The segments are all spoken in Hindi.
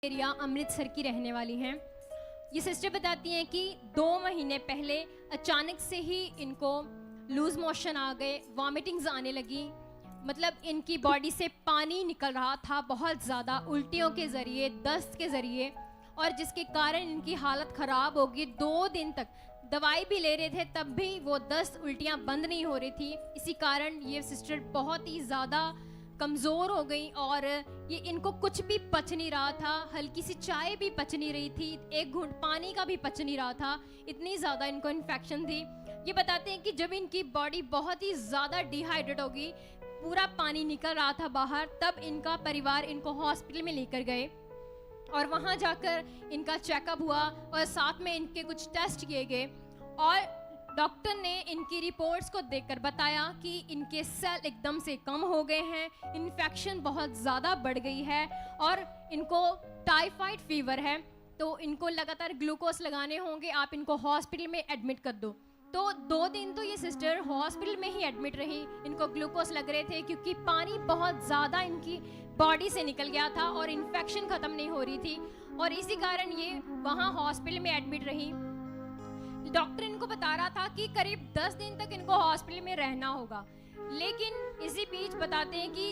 एरिया अमृतसर की रहने वाली हैं। ये सिस्टर बताती हैं कि 2 महीने पहले अचानक से ही इनको लूज मोशन आ गए, वॉमिटिंग्स आने लगी, मतलब इनकी बॉडी से पानी निकल रहा था बहुत ज़्यादा, उल्टियों के ज़रिए, दस्त के ज़रिए, और जिसके कारण इनकी हालत ख़राब हो गई। 2 दिन तक दवाई भी ले रहे थे तब भी वो दस्त उल्टियाँ बंद नहीं हो रही थी। इसी कारण ये सिस्टर बहुत ही ज़्यादा कमज़ोर हो गई और ये इनको कुछ भी पच नहीं रहा था, हल्की सी चाय भी पच नहीं रही थी, 1 घूंट पानी का भी पच नहीं रहा था, इतनी ज़्यादा इनको इन्फेक्शन थी। ये बताते हैं कि जब इनकी बॉडी बहुत ही ज़्यादा डिहाइड्रेट होगी, पूरा पानी निकल रहा था बाहर, तब इनका परिवार इनको हॉस्पिटल में लेकर गए और वहाँ जाकर इनका चेकअप हुआ और साथ में इनके कुछ टेस्ट किए गए और डॉक्टर ने इनकी रिपोर्ट्स को देखकर बताया कि इनके सेल एकदम से कम हो गए हैं, इन्फेक्शन बहुत ज़्यादा बढ़ गई है और इनको टाइफाइड फीवर है, तो इनको लगातार ग्लूकोज लगाने होंगे, आप इनको हॉस्पिटल में एडमिट कर दो। तो 2 दिन तो ये सिस्टर हॉस्पिटल में ही एडमिट रही, इनको ग्लूकोज लग रहे थे क्योंकि पानी बहुत ज़्यादा इनकी बॉडी से निकल गया था और इन्फेक्शन ख़त्म नहीं हो रही थी और इसी कारण ये वहाँ हॉस्पिटल में एडमिट रही। डॉक्टर इनको बता रहा था कि करीब 10 दिन तक इनको हॉस्पिटल में रहना होगा, लेकिन इसी बीच बताते हैं कि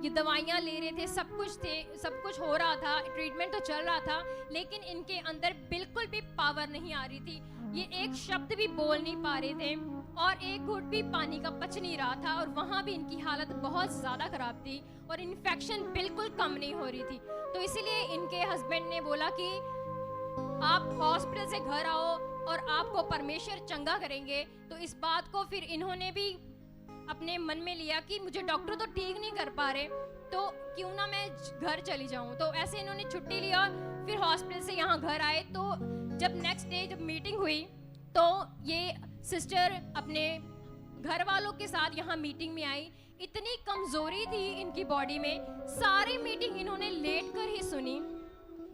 ये दवाइयाँ ले रहे थे, सब कुछ हो रहा था, ट्रीटमेंट तो चल रहा था, लेकिन इनके अंदर बिल्कुल भी पावर नहीं आ रही थी। ये एक शब्द भी बोल नहीं पा रहे थे और 1 घूंट भी पानी का पच नहीं रहा था और वहाँ भी इनकी हालत बहुत ज़्यादा ख़राब थी और इन्फेक्शन बिल्कुल कम नहीं हो रही थी। तो इसीलिए इनके हस्बैंड ने बोला कि आप हॉस्पिटल से घर आओ और आपको परमेश्वर चंगा करेंगे। तो इस बात को फिर इन्होंने भी अपने मन में लिया कि मुझे डॉक्टर तो ठीक नहीं कर पा रहे, तो क्यों ना मैं घर चली जाऊं। तो ऐसे इन्होंने छुट्टी लिया, फिर हॉस्पिटल से यहाँ घर आए। तो जब नेक्स्ट डे जब मीटिंग हुई तो ये सिस्टर अपने घर वालों के साथ यहाँ मीटिंग में आई। इतनी कमज़ोरी थी इनकी बॉडी में, सारी मीटिंग इन्होंने लेट कर ही सुनी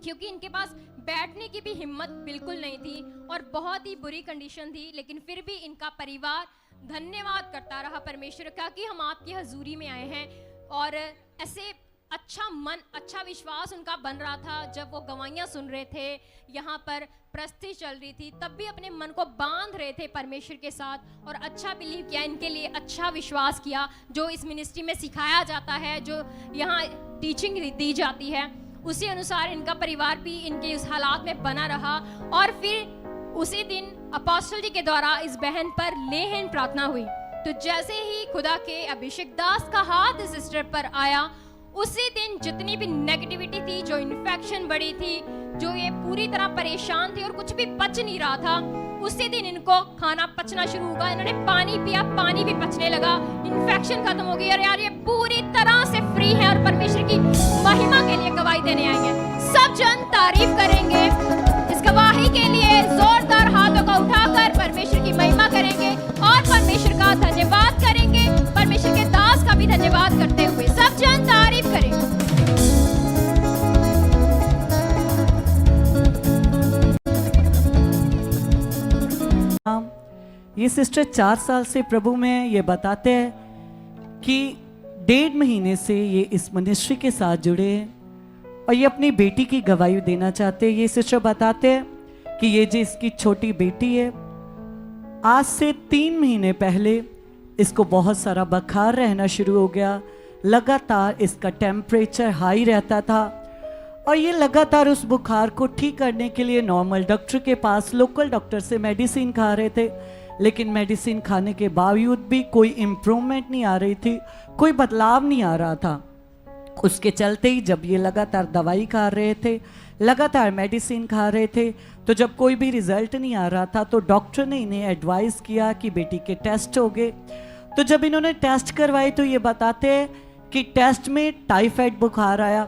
क्योंकि इनके पास बैठने की भी हिम्मत बिल्कुल नहीं थी और बहुत ही बुरी कंडीशन थी। लेकिन फिर भी इनका परिवार धन्यवाद करता रहा परमेश्वर का कि हम आपकी हजूरी में आए हैं और ऐसे अच्छा मन, अच्छा विश्वास उनका बन रहा था। जब वो गवाहियाँ सुन रहे थे, यहाँ पर प्रस्तुति चल रही थी, तब भी अपने मन को बांध रहे थे परमेश्वर के साथ और अच्छा बिलीव किया, इनके लिए अच्छा विश्वास किया जो इस मिनिस्ट्री में सिखाया जाता है, जो यहाँ टीचिंग दी जाती है, उसी अनुसार इनका परिवार भी इनके उस हालात में बना रहा। और फिर उसी दिन अपोस्टल जी के द्वारा इस बहन पर लेहन प्रार्थना हुई। तो जैसे ही खुदा के अभिषेक दास का हाथ इस सिस्टर पर आया, उसी दिन जितनी भी नेगेटिविटी थी, जो इन्फेक्शन बढ़ी थी, जो ये पूरी तरह परेशान थी और कुछ भी पच नहीं रहा था, उसी दिन इनको खाना पचना शुरू हुआ। इन्होंने पानी पिया, पानी भी पचने लगा, इन्फेक्शन खत्म हो गई और यार ये पूरी तरह से फ्री है और परमेश्वर की महिमा के लिए गवाही देने आएंगे। सब जन तारीफ करेंगे इस गवाही के लिए, जोरदार हाथों को उठाकर परमेश्वर की महिमा करेंगे और परमेश्वर का धन्यवाद करेंगे, परमेश्वर के दास का भी धन्यवाद करते हुए सब जन तारीफ करेंगे। ये सिस्टर 4 साल से प्रभु में ये बताते हैं कि 1.5 महीने से ये इस मिनिस्ट्री के साथ जुड़े हैं और ये अपनी बेटी की गवाही देना चाहते हैं। ये सिस्टर बताते हैं कि ये जो इसकी छोटी बेटी है, आज से 3 महीने पहले इसको बहुत सारा बुखार रहना शुरू हो गया, लगातार इसका टेम्परेचर हाई रहता था और ये लगातार उस बुखार को ठीक करने के लिए नॉर्मल डॉक्टर के पास, लोकल डॉक्टर से मेडिसिन खा रहे थे, लेकिन मेडिसिन खाने के बावजूद भी कोई इम्प्रूवमेंट नहीं आ रही थी, कोई बदलाव नहीं आ रहा था। उसके चलते ही जब ये लगातार दवाई खा रहे थे, लगातार मेडिसिन खा रहे थे, तो जब कोई भी रिजल्ट नहीं आ रहा था तो डॉक्टर ने इन्हें एडवाइस किया कि बेटी के टेस्ट हो गए। तो जब इन्होंने टेस्ट करवाए तो ये बताते हैं कि टेस्ट में टाइफाइड बुखार आया।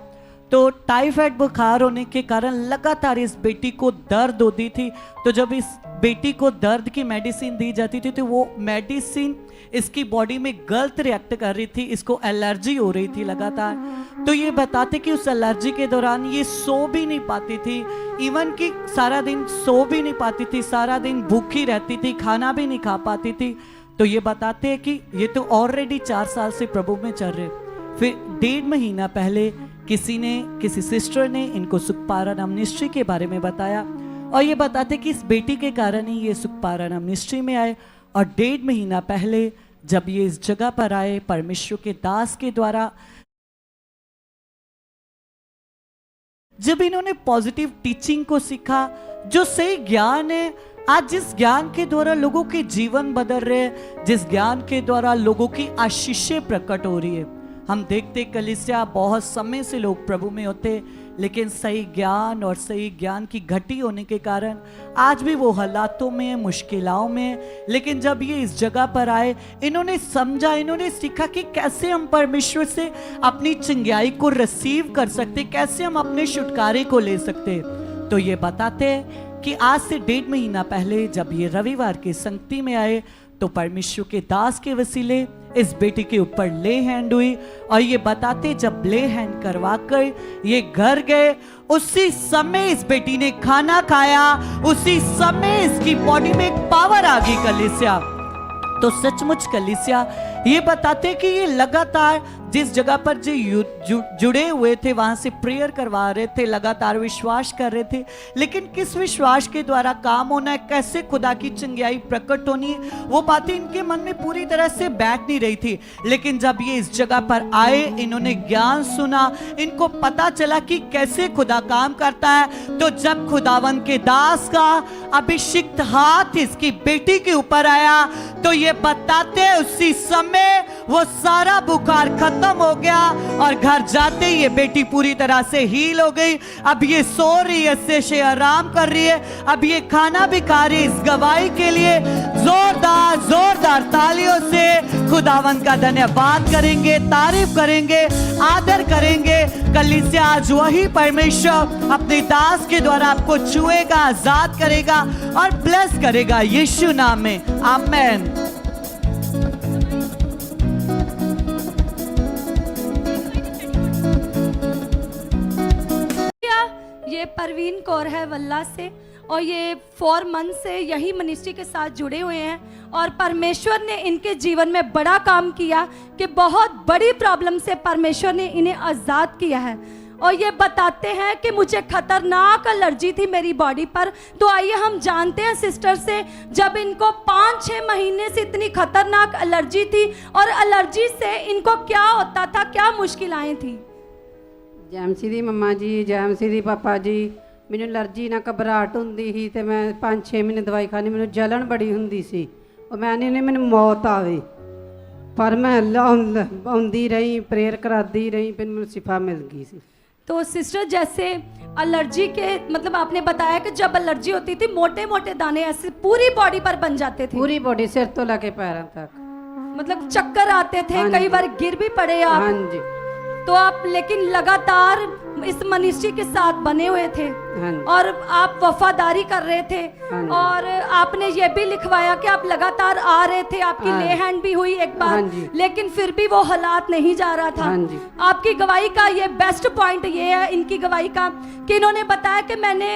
तो टाइफाइड बुखार होने के कारण लगातार इस बेटी को दर्द होती थी। तो जब इस बेटी को दर्द की मेडिसिन दी जाती थी तो वो मेडिसिन इसकी बॉडी में गलत रिएक्ट कर रही थी, इसको एलर्जी हो रही थी लगातार। तो ये बताते कि उस एलर्जी के दौरान ये सो भी नहीं पाती थी, इवन कि सारा दिन सो भी नहीं पाती थी, सारा दिन भूखी रहती थी, खाना भी नहीं खा पाती थी। तो ये बताते हैं कि ये तो ऑलरेडी 4 साल से प्रभु में चल रहे, फिर 1.5 महीना पहले किसी सिस्टर ने इनको सुखपारा मिनिस्ट्री के बारे में बताया और ये बताते कि इस बेटी के कारण ही ये सुखपारा मिनिस्ट्री में आए। और 1.5 महीना पहले जब ये इस जगह पर आए, परमेश्वर के दास के द्वारा जब इन्होंने पॉजिटिव टीचिंग को सीखा, जो सही ज्ञान है, आज जिस ज्ञान के द्वारा लोगों के जीवन बदल रहे हैं, जिस ज्ञान के द्वारा लोगों की आशीषें प्रकट हो रही है। हम देखते कलीसिया बहुत समय से लोग प्रभु में होते, लेकिन सही ज्ञान और सही ज्ञान की घटी होने के कारण आज भी वो हालातों में, मुश्किलों में। लेकिन जब ये इस जगह पर आए, इन्होंने समझा, इन्होंने सीखा कि कैसे हम परमेश्वर से अपनी चंगाई को रिसीव कर सकते, कैसे हम अपने छुटकारे को ले सकते। तो ये बताते हैं कि आज से 1.5 महीना पहले जब ये रविवार की संगति में आए, तो परमेश्वर के दास के वसीले इस बेटी के ऊपर ले हैंड हुई। और ये बताते जब ले हैंड करवा कर ये घर गए, उसी समय इस बेटी ने खाना खाया, उसी समय इसकी बॉडी में एक पावर आ गई कलीसिया। तो सचमुच कलीसिया ये बताते कि ये लगातार जिस जगह पर जो जुड़े हुए थे वहां से प्रेयर करवा रहे थे, लगातार विश्वास कर रहे थे, लेकिन किस विश्वास के द्वारा काम होना है, कैसे खुदा की चंगाई प्रकट होनी है, वो बातें इनके मन में पूरी तरह से बैठ नहीं रही थी। लेकिन जब ये इस जगह पर आए, इन्होंने ज्ञान सुना, इनको पता चला कि कैसे खुदा काम करता है। तो जब खुदावन के दास का अभिषिक्त हाथ इसकी बेटी के ऊपर आया, तो ये बताते उसी समय वो सारा बुखार खत्म हो गया और घर जाते ये बेटी पूरी तरह से हील हो गई। अब ये सो रही है, अच्छे से आराम कर रही है, अब ये खाना भी खा रही है। इस गवाही के लिए जोरदार तालियों से खुदावन का धन्यवाद करेंगे, तारीफ करेंगे, आदर करेंगे। कलीसिया आज वही परमेश्वर अपने दास के द्वारा आपको छुएगा, आजाद करेगा और ब्लेस करेगा यीशु नाम में, आमेन। ये परवीन कौर है वल्ला से, और ये 4 मंथ से यही मिनिस्ट्री के साथ जुड़े हुए हैं। और परमेश्वर ने इनके जीवन में बड़ा काम किया कि बहुत बड़ी प्रॉब्लम से परमेश्वर ने इन्हें आज़ाद किया है। और ये बताते हैं कि मुझे खतरनाक एलर्जी थी मेरी बॉडी पर। तो आइए हम जानते हैं सिस्टर से, जब इनको 5-6 महीने से इतनी खतरनाक एलर्जी थी और एलर्जी से इनको क्या होता था, क्या मुश्किलें थी। ਜੈਮਸੀ ਦੀ ਮੰਮਾ ਜੀ, ਜੈਮਸੀ ਦੀ ਪਾਪਾ ਜੀ, ਮੈਨੂੰ ਅਲਰਜੀ ਨਾਲ ਘਬਰਾਹਟ ਹੁੰਦੀ ਸੀ ਤੇ ਮੈਂ 5-6 ਮਹੀਨੇ ਦਵਾਈ ਖਾਣੀ, ਮੈਨੂੰ ਜਲਣ ਬੜੀ ਹੁੰਦੀ ਸੀ। ਉਹ ਮੈਂ ਨਹੀਂ ਮੈਨੂੰ ਮੌਤ ਆਵੇ, ਪਰ ਮੈਂ ਆਉਂਦੀ ਰਹੀ, ਪ੍ਰੇਅਰ ਕਰਾਦੀ ਰਹੀ, ਫਿਰ ਮੈਨੂੰ ਸ਼ਿਫਾ ਮਿਲ ਗਈ ਸੀ। तो सिस्टर जैसे एलर्जी के मतलब आपने बताया कि जब एलर्जी होती थी मोटे मोटे दाने ऐसे पूरी बॉडी पर बन जाते थे, पूरी बॉडी सिर तो लेके पैरों तक, मतलब चक्कर आते थे, हाँ कई जी। बार गिर भी पड़े आप। हाँ जी। तो आप लेकिन लगातार इस मिनिस्ट्री के साथ बने हुए थे हाँ जी। और आप वफादारी कर रहे थे, हाँ जी। और आपने ये भी लिखवाया कि आप लगातार आ रहे थे, आपकी हाँ। ले हैंड भी हुई एक बार, हाँ जी। लेकिन फिर भी वो हालात नहीं जा रहा था। हाँ जी। आपकी गवाही का ये बेस्ट पॉइंट ये है इनकी गवाही का कि इन्होंने बताया कि मैंने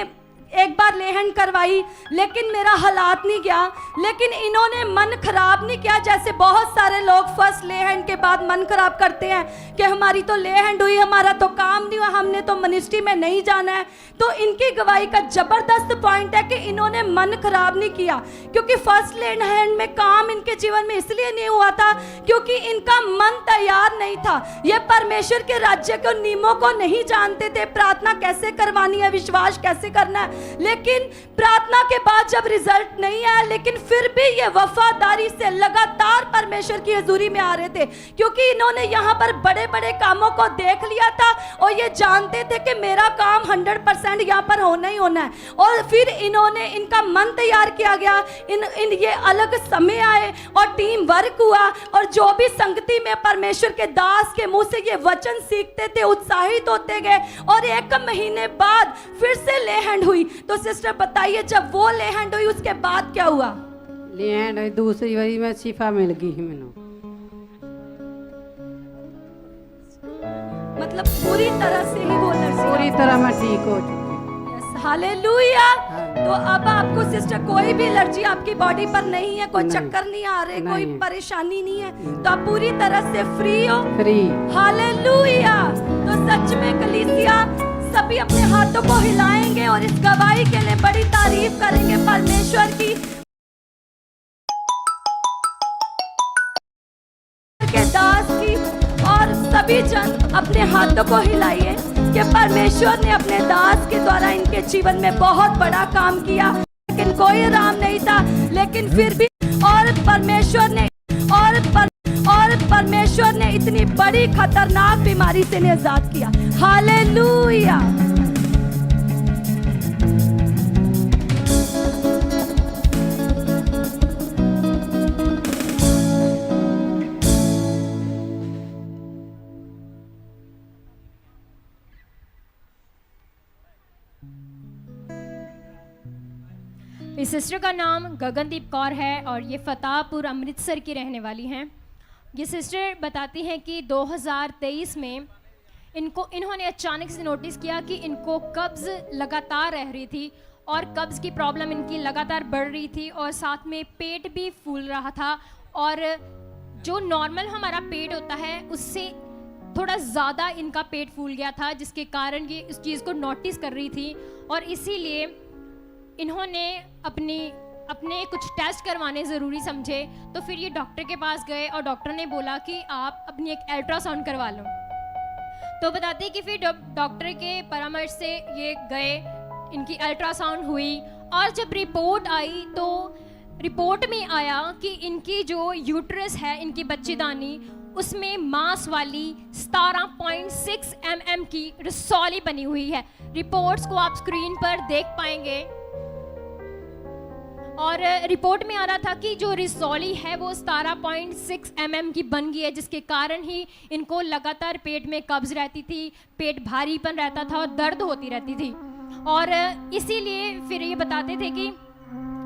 एक बार ले हैंड करवाई लेकिन मेरा हालात नहीं गया, लेकिन इन्होंने मन खराब नहीं किया। जैसे बहुत सारे लोग फर्स्ट ले हैंड के बाद मन खराब करते हैं कि हमारी तो ले हैंड हुई, हमारा तो काम नहीं हुआ, हमने तो मिनिस्ट्री में नहीं जाना है। तो इनकी गवाही का जबरदस्त पॉइंट है कि इन्होंने मन खराब नहीं किया, क्योंकि फर्स्ट ले हैंड में काम इनके जीवन में इसलिए नहीं हुआ था क्योंकि इनका मन तैयार नहीं था। ये परमेश्वर के राज्य के नियमों को नहीं जानते थे, प्रार्थना कैसे करवानी है, विश्वास कैसे करना है। लेकिन प्रार्थना के बाद जब रिजल्ट नहीं आया, लेकिन फिर भी ये वफादारी से लगातार परमेश्वर की हजूरी में आ रहे थे, क्योंकि इन्होंने यहाँ पर बड़े बड़े कामों को देख लिया था और ये जानते थे कि मेरा काम 100% यहाँ पर होना ही होना है। और फिर इन्होंने इनका मन तैयार किया गया, इन ये अलग समय आए और टीम वर्क हुआ, और जो भी संगति में परमेश्वर के दास के मुंह से ये वचन सीखते थे, उत्साहित होते गए, और 1 महीने बाद फिर से ले हैंड हुई। तो सिस्टर बताइए, जब वो ले हैंड हुई उसके बाद क्या हुआ? ले हैंड हुई दूसरी बारी में शिफा मिल गई मैनू, मतलब पूरी तरह से ही वो पूरी तरह मैं ठीक हो चुकी। हालेलुया। तो अब आपको सिस्टर कोई भी एलर्जी आपकी बॉडी पर नहीं है, कोई चक्कर नहीं आ रहे, कोई परेशानी नहीं है, तो आप पूरी तरह से फ्री हो। फ्री। हालेलुया। तो सच में कलीसिया सभी अपने हाथों को हिलाएंगे और इस गवाही के लिए बड़ी तारीफ करेंगे परमेश्वर की के दास की। और सभी जन अपने हाथों को हिलाइए कि परमेश्वर ने अपने दास के द्वारा इनके जीवन में बहुत बड़ा काम किया, लेकिन कोई आराम नहीं था, लेकिन फिर भी और परमेश्वर ने इतनी बड़ी खतरनाक बीमारी से निजात किया। हालेलुया। इस सिस्टर का नाम गगनदीप कौर है और ये फतेहपुर अमृतसर की रहने वाली हैं। ये सिस्टर बताती हैं कि 2023 में इन्होंने अचानक से नोटिस किया कि इनको कब्ज़ लगातार रह रही थी और कब्ज़ की प्रॉब्लम इनकी लगातार बढ़ रही थी और साथ में पेट भी फूल रहा था और जो नॉर्मल हमारा पेट होता है उससे थोड़ा ज़्यादा इनका पेट फूल गया था, जिसके कारण ये इस चीज़ को नोटिस कर रही थी और इसीलिए इन्होंने अपने कुछ टेस्ट करवाने ज़रूरी समझे। तो फिर ये डॉक्टर के पास गए और डॉक्टर ने बोला कि आप अपनी एक अल्ट्रासाउंड करवा लो। तो बताते हैं कि फिर डॉक्टर के परामर्श से ये गए, इनकी अल्ट्रासाउंड हुई और जब रिपोर्ट आई तो रिपोर्ट में आया कि इनकी जो यूट्रस है, इनकी बच्चेदानी, उसमें मांस वाली 17.6 mm की रसौली बनी हुई है। रिपोर्ट्स को आप स्क्रीन पर देख पाएंगे और रिपोर्ट में आ रहा था कि जो रसौली है वो 17.6 mm की बन गई है, जिसके कारण ही इनको लगातार पेट में कब्ज रहती थी, पेट भारीपन रहता था और दर्द होती रहती थी। और इसीलिए फिर ये बताते थे कि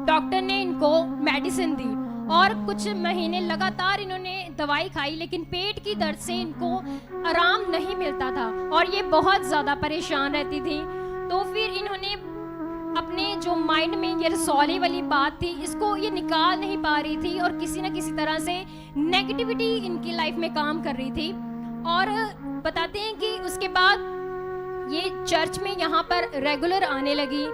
डॉक्टर ने इनको मेडिसिन दी और कुछ महीने लगातार इन्होंने दवाई खाई, लेकिन पेट की दर्द से इनको आराम नहीं मिलता था और ये बहुत ज़्यादा परेशान रहती थी। तो फिर इन्होंने अपने जो माइंड में ये रसौली वाली बात थी, इसको ये निकाल नहीं पा रही थी और किसी न किसी तरह से नेगेटिविटी इनकी लाइफ में काम कर रही थी। और बताते हैं कि उसके बाद ये चर्च में यहाँ पर रेगुलर आने लगी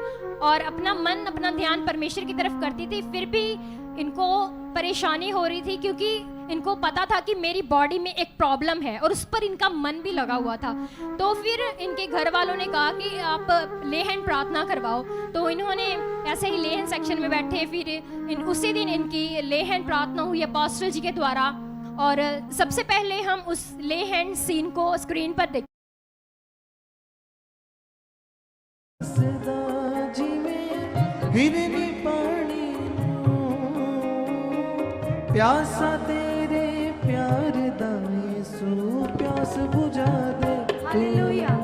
और अपना मन, अपना ध्यान परमेश्वर की तरफ करती थी। फिर भी इनको परेशानी हो रही थी क्योंकि इनको पता था कि मेरी बॉडी में एक प्रॉब्लम है और उस पर इनका मन भी लगा हुआ था। तो फिर इनके घर वालों ने कहा कि आप लेहन प्रार्थना करवाओ। तो इन्होंने ऐसे ही लेहन सेक्शन में बैठे, फिर उसी दिन इनकी लेहन प्रार्थना हुई अपोस्टल जी के द्वारा। और सबसे पहले हम उस लेहन सीन को स्क्रीन पर देखें। हिरनी पानी प्यासा तेरे प्यार दा यीशु प्यास बुझा दे। हालेलुया।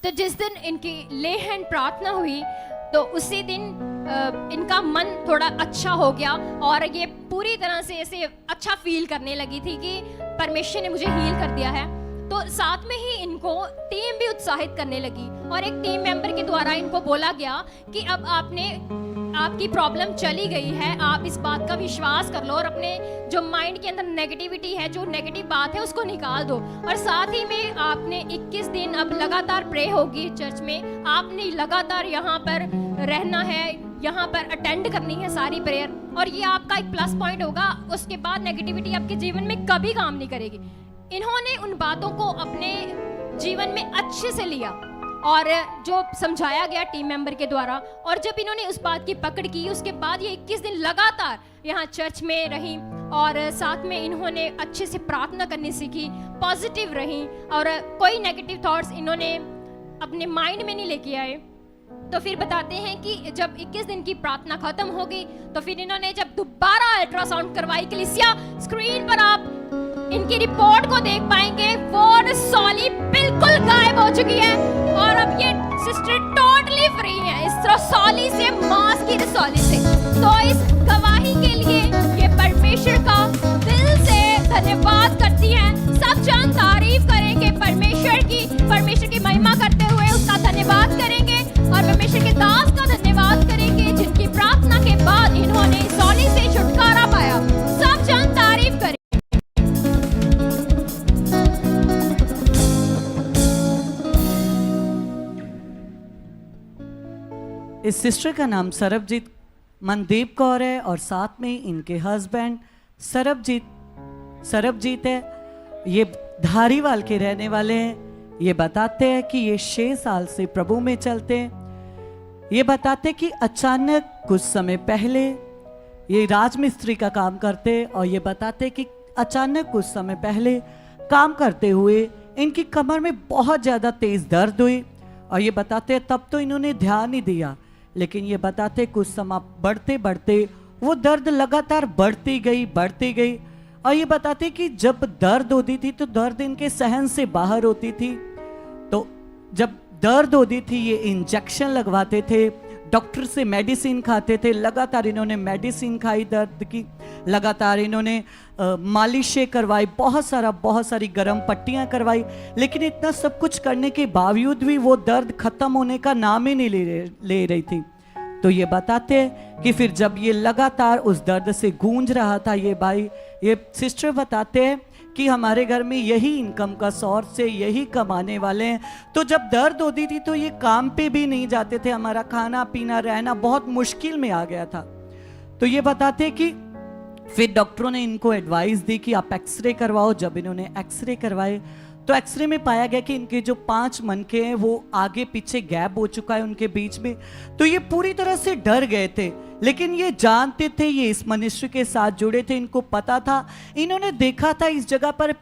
तो जिस दिन इनकी लेहन प्रार्थना हुई तो उसी दिन इनका मन थोड़ा अच्छा हो गया और ये पूरी तरह से ऐसे अच्छा फील करने लगी थी कि परमेश्वर ने मुझे हील कर दिया है। तो साथ में ही इनको टीम भी उत्साहित करने लगी और एक टीम मेंबर के द्वारा इनको बोला गया कि अब आपकी प्रॉब्लम चली गई है, आप इस बात का विश्वास कर लो और अपने जो माइंड के अंदर नेगेटिविटी है, जो नेगेटिव बात है, उसको निकाल दो। और साथ ही में आपने 21 दिन अब लगातार प्रे होगी चर्च में, आपने लगातार यहाँ पर रहना है, यहाँ पर अटेंड करनी है सारी प्रेयर और ये आपका एक प्लस पॉइंट होगा। उसके बाद नेगेटिविटी आपके जीवन में कभी काम नहीं करेगी। इन्होंने उन बातों को अपने जीवन में अच्छे से लिया और जो समझाया गया टीम मेंबर के द्वारा, और जब इन्होंने उस बात की पकड़ की उसके बाद ये 21 दिन लगातार यहाँ चर्च में रही और साथ में इन्होंने अच्छे से प्रार्थना करनी सीखी, पॉजिटिव रही और कोई नेगेटिव थॉट्स इन्होंने अपने माइंड में नहीं लेके आए। तो फिर बताते हैं कि जब 21 दिन की प्रार्थना खत्म हो गई तो फिर इन्होंने जब दोबारा अल्ट्रासाउंड करवाई, कलीसिया स्क्रीन पर आप इनकी रिपोर्ट को देख पाएंगे, वो रसौली बिल्कुल गायब हो चुकी है और अब ये सिस्टर टोटली फ्री है इस रसौली से, मांस की रसौली से। तो इस गवाही के लिए ये परमेश्वर का दिल से धन्यवाद करती हैं। सब जन तारीफ करेंगे परमेश्वर की महिमा करते हुए उसका धन्यवाद करेंगे और परमेश्वर के दास का धन्यवाद करेंगे जिनकी प्रार्थना के बाद इन्होंने रसौली से छुटकारा पाया। सब जन तारीफ करें। इस सिस्टर का नाम सरबजीत मनदीप कौर है और साथ में इनके हस्बैंड सरबजीत है। ये धारीवाल के रहने वाले हैं। ये बताते हैं कि ये 6 साल से प्रभु में चलते हैं। ये बताते कि अचानक कुछ समय पहले ये राजमिस्त्री का काम करते और ये बताते कि अचानक कुछ समय पहले काम करते हुए इनकी कमर में बहुत ज़्यादा तेज़ दर्द हुई और ये बताते तब तो इन्होंने ध्यान नहीं दिया, लेकिन ये बताते कुछ समय बढ़ते बढ़ते वो दर्द लगातार बढ़ती गई और ये बताते कि जब दर्द होती थी तो दर्द इनके सहन से बाहर होती थी। तो जब दर्द होती थी ये इंजेक्शन लगवाते थे, डॉक्टर से मेडिसिन खाते थे, लगातार इन्होंने मेडिसिन खाई दर्द की, लगातार इन्होंने मालिशें करवाई, बहुत सारी गर्म पट्टियां करवाई, लेकिन इतना सब कुछ करने के बावजूद भी वो दर्द खत्म होने का नाम ही नहीं ले रही थी। तो ये बताते हैं कि फिर जब ये लगातार उस दर्द से गूंज रहा था, ये सिस्टर बताते हैं कि हमारे घर में यही इनकम का सोर्स है, यही कमाने वाले हैं। तो जब दर्द होती थी तो ये काम पे भी नहीं जाते थे, हमारा खाना पीना रहना बहुत मुश्किल में आ गया था। तो ये बताते कि फिर डॉक्टरों ने इनको एडवाइस दी कि आप एक्सरे करवाओ। जब इन्होंने एक्सरे करवाए तो एक्सरे में पाया गया कि इनके जो 5 मनके हैं वो आगे पीछे गैप हो चुका है उनके बीच में। तो ये पूरी तरह से डर गए थे, लेकिन ये जानते थे, ये इस मनुष्य के साथ जुड़े थे, इनको पता था, इन्होंने देखा था इस जगह पर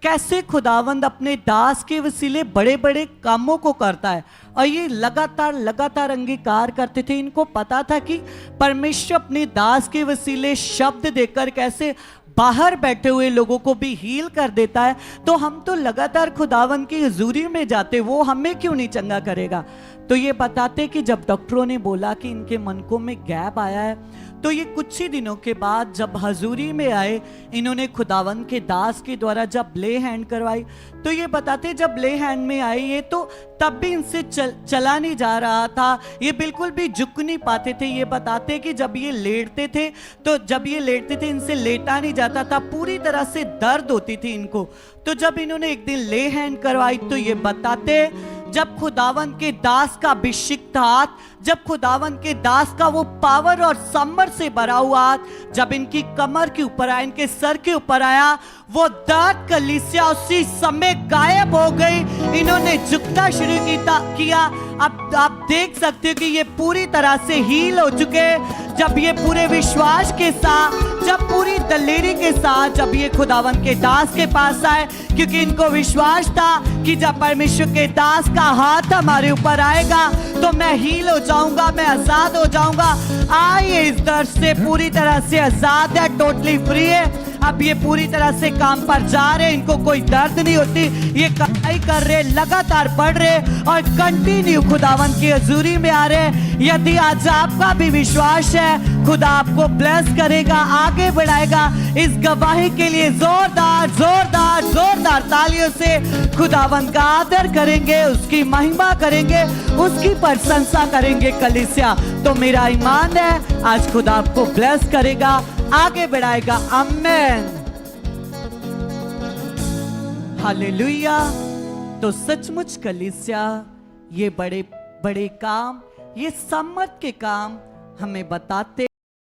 कैसे खुदावंद अपने दास के वसीले बड़े बड़े कामों को करता है और ये लगातार अंगीकार करते थे। इनको पता था कि परमेश्वर अपने दास के वसीले शब्द देकर कैसे बाहर बैठे हुए लोगों को भी हील कर देता है। तो हम तो लगातार खुदावंद की हुजूरी में जाते, वो हमें क्यों नहीं चंगा करेगा। तो ये बताते कि जब डॉक्टरों ने बोला कि इनके मनकों में गैप आया है, तो ये कुछ ही दिनों के बाद जब हजूरी में आए, इन्होंने खुदावंद के दास के द्वारा जब ले हैंड करवाई, तो ये बताते जब ले हैंड में आई ये तो तब भी इनसे चला नहीं जा रहा था, ये बिल्कुल भी झुक नहीं पाते थे। ये बताते कि जब ये लेटते थे इनसे लेटा नहीं जाता था, पूरी तरह से दर्द होती थी इनको। तो जब इन्होंने एक दिन ले हैंड करवाई तो ये बताते जब खुदावंद के दास का अभिषिक्त हाथ, जब खुदावंद के दास का वो पावर और समर से भरा हुआ हाथ जब इनकी कमर के ऊपर आया, इनके सर के ऊपर आया, वो दर्द कलीसिया उसी समय गायब हो गई। इन्होंने झुकना शुरू किया। अब आप देख सकते हो कि ये पूरी तरह से हील हो चुके। जब ये पूरे विश्वास के साथ, जब पूरी दलेरी के साथ जब ये खुदावंद के दास के पास आए, क्योंकि इनको विश्वास था कि जब परमेश्वर के दास का हाथ हमारे ऊपर आएगा तो मैं हील हो जाऊंगा, मैं आजाद हो जाऊंगा। आइए इस दर्द से पूरी तरह से आजाद है, टोटली फ्री है। अब ये पूरी तरह से काम पर जा रहे, इनको कोई दर्द नहीं होती, ये कमाई कर रहे, लगातार बढ़ रहे और कंटिन्यू खुदावंद की हजूरी में आ रहे। यदि आज आपका भी विश्वास है, खुदा आपको ब्लेस करेगा, आगे बढ़ाएगा। इस गवाही के लिए जोरदार तालियों से खुदावंद का आदर करेंगे, उसकी महिमा करेंगे, उसकी प्रशंसा करेंगे कलीसिया। तो मेरा ईमान है आज खुदा आपको ब्लेस करेगा, आगे बढ़ाएगा। आमेन, हालेलुया। तो सचमुच कलीसिया ये बड़े बड़े काम, ये सामर्थ के काम हमें बताते